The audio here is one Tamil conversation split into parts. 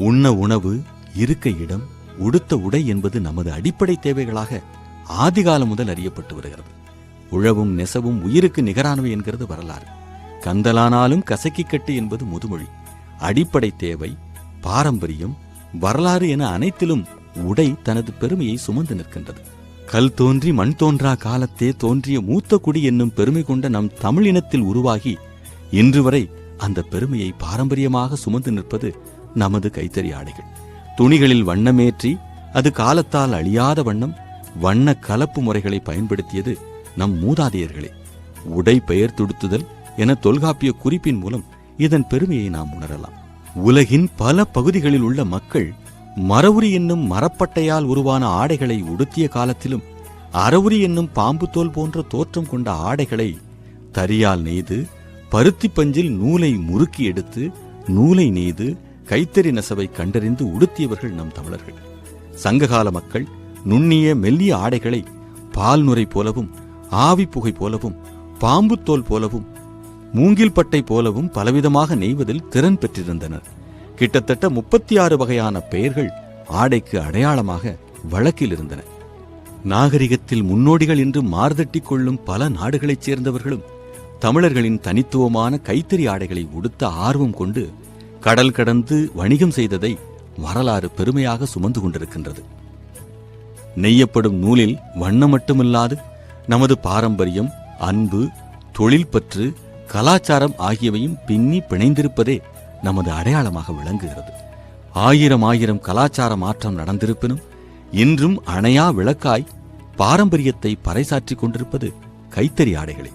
உண்ண உணவு, இருக்க இடம், உடுத்த உடை என்பது நமது அடிப்படை தேவைகளாக ஆதிகாலம் முதல் அறியப்பட்டு வருகிறது. உழவும் நெசவும் உயிருக்கு நிகரானவை என்கிறது வரலாறு. கந்தலானாலும் கசக்கி கட்டு என்பது முதுமொழி. அடிப்படை தேவை, பாரம்பரியம், வரலாறு என அனைத்திலும் உடை தனது பெருமையை சுமந்து நிற்கின்றது. கல் தோன்றி மண் தோன்றா காலத்தே தோன்றிய மூத்த குடி என்னும் பெருமை கொண்ட நம் தமிழ் இனத்தில் உருவாகி இன்று வரை அந்த பெருமையை பாரம்பரியமாக சுமந்து நிற்பது நமது கைத்தறி ஆடைகள். துணிகளில் வண்ணமேற்றி அது காலத்தால் அழியாத வண்ணம் வண்ண கலப்பு முறைகளை பயன்படுத்தியது நம் மூதாதையர்களே. உடை பெயர் துடுத்துதல் என தொல்காப்பிய குறிப்பின் மூலம் இதன் பெருமையை நாம் உணரலாம். உலகின் பல பகுதிகளில் உள்ள மக்கள் மரவுரி என்னும் மரப்பட்டையால் உருவான ஆடைகளை உடுத்திய காலத்திலும் அரவுரி என்னும் பாம்பு தோல் போன்ற தோற்றம் கொண்ட ஆடைகளை தறியால் நெய்து பருத்தி பஞ்சில் நூலை முறுக்கி எடுத்து நூலை நெய்து கைத்தறி நெசவை கண்டறிந்து உடுத்தியவர்கள் நம் தமிழர்கள். சங்ககால மக்கள் நுண்ணிய மெல்லிய ஆடைகளை பால் நுரை போலவும் ஆவி புகை போலவும் பாம்பு தோல் போலவும் மூங்கில் பட்டை போலவும் பலவிதமாக நெய்வதில் திறன் பெற்றிருந்தனர். கிட்டத்தட்ட 36 வகையான பெயர்கள் ஆடைக்கு அடையாளமாக வழக்கில் இருந்தன. நாகரிகத்தில் முன்னோடிகள் என்று மார்தட்டிக் கொள்ளும் பல நாடுகளைச் சேர்ந்தவர்களும் தமிழர்களின் தனித்துவமான கைத்தறி ஆடைகளை உடுத்த ஆர்வம் கொண்டு கடல் கடந்து வணிகம் செய்ததை வரலாறு பெருமையாக சுமந்து கொண்டிருக்கின்றது. நெய்யப்படும் நூலில் வண்ணம் மட்டுமில்லாது நமது பாரம்பரியம், அன்பு, தொழில் பற்று, கலாச்சாரம் ஆகியவையும் பின்னி பிணைந்திருப்பதே நமது அடையாளமாக விளங்குகிறது. ஆயிரம் கலாச்சார மாற்றம் நடந்திருப்பினும் இன்றும் அணையா விளக்காய் பாரம்பரியத்தை பறைசாற்றிக் கொண்டிருப்பது கைத்தறி ஆடைகளே.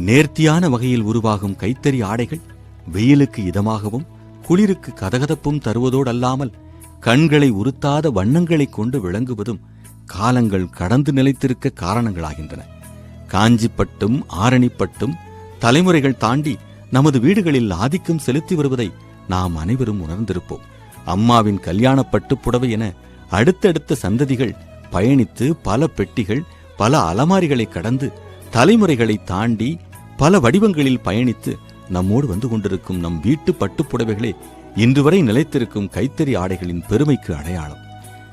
நேர்த்தியான வகையில் உருவாகும் கைத்தறி ஆடைகள் வெயிலுக்கு இதமாகவும் குளிருக்கு கதகதப்பும் தருவதோடல்லாமல் கண்களை உறுத்தாத வண்ணங்களைக் கொண்டு விளங்குவதும் காலங்கள் கடந்து நிலைத்திருக்க காரணங்களாகின்றன. காஞ்சிப்பட்டும் ஆரணிப்பட்டும் தலைமுறைகள் தாண்டி நமது வீடுகளில் ஆதிக்கம் செலுத்தி வருவதை நாம் அனைவரும் உணர்ந்திருப்போம். அம்மாவின் கல்யாண பட்டுப்புடவை என அடுத்தடுத்த சந்ததிகள் பயணித்து பல பெட்டிகள், பல அலமாரிகளை கடந்து தலைமுறைகளை தாண்டி பல வடிவங்களில் பயணித்து நம்மோடு வந்து கொண்டிருக்கும் நம் வீட்டு பட்டுப்புடவைகளே இன்று வரை நிலைத்திருக்கும் கைத்தறி ஆடைகளின் பெருமைக்கு அடையாளம்.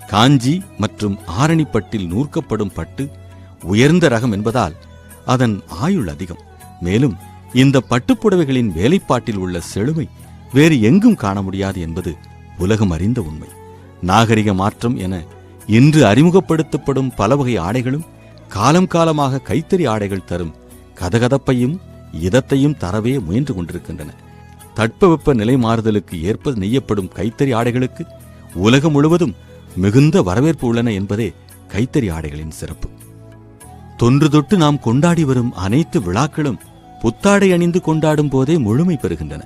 காஞ்சி மற்றும் ஆரணிப்பட்டில் நூற்கப்படும் பட்டு உயர்ந்த ரகம் என்பதால் அதன் ஆயுள் அதிகம். மேலும் இந்த பட்டுப்புடவைகளின் வேலைப்பாட்டில் உள்ள செழுமை வேறு எங்கும் காண முடியாது என்பது உலகம் அறிந்த உண்மை. நாகரிக மாற்றம் என இன்று அறிமுகப்படுத்தப்படும் பல வகை ஆடைகளும் காலம் காலமாக கைத்தறி ஆடைகள் தரும் கதகதப்பையும் இதத்தையும் தரவே முயன்று கொண்டிருக்கின்றன. தட்பவெப்ப நிலை மாறுதலுக்கு ஏற்ப நெய்யப்படும் கைத்தறி ஆடைகளுக்கு உலகம் முழுவதும் மிகுந்த வரவேற்பு உள்ளன என்பதே கைத்தறி ஆடைகளின் சிறப்பு. தொன்று தொட்டு நாம் கொண்டாடி வரும் அனைத்து விழாக்களும் புத்தாடை அணிந்து கொண்டாடும் போதே முழுமை பெறுகின்றன.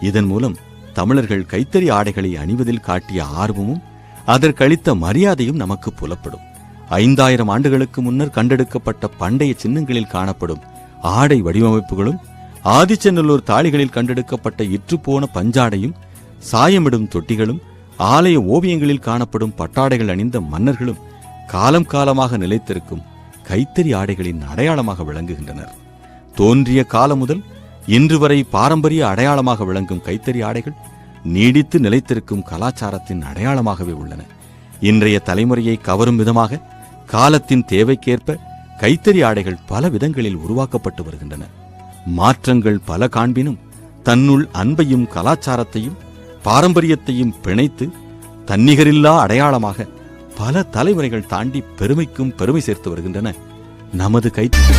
இதன் மூலம் தமிழர்கள் கைத்தறி ஆடைகளை அணிவதில் காட்டிய ஆர்வமும் அதற்களித்த மரியாதையும் நமக்கு புலப்படும். 5000 ஆண்டுகளுக்கு முன்னர் கண்டெடுக்கப்பட்ட பண்டைய சின்னங்களில் காணப்படும் ஆடை வடிவமைப்புகளும் ஆதிச்சநல்லூர் தாளிகளில் கண்டெடுக்கப்பட்ட இற்றுப்போன பஞ்சாடையும் சாயமிடும் தொட்டிகளும் ஆலய ஓவியங்களில் காணப்படும் பட்டாடைகள் அணிந்த மன்னர்களும் காலம் காலமாக நிலைத்திருக்கும் கைத்தறி ஆடைகளின் அடையாளமாக விளங்குகின்றனர். தோன்றிய காலம் முதல் இன்று வரை பாரம்பரிய அடையாளமாக விளங்கும் கைத்தறி ஆடைகள் நீடித்து நிலைத்திருக்கும் கலாச்சாரத்தின் அடையாளமாகவே உள்ளன. இன்றைய தலைமுறையை கவரும் விதமாக காலத்தின் தேவைக்கேற்ப கைத்தறி ஆடைகள் பல விதங்களில் உருவாக்கப்பட்டு வருகின்றன. மாற்றங்கள் பல காண்பினும் தன்னுள் அன்பையும் கலாச்சாரத்தையும் பாரம்பரியத்தையும் பிணைத்து தன்னிகரில்லா அடையாளமாக பல தலைமுறைகள் தாண்டி பெருமைக்கும் பெருமை சேர்த்து வருகின்றன நமது கைத்தறி.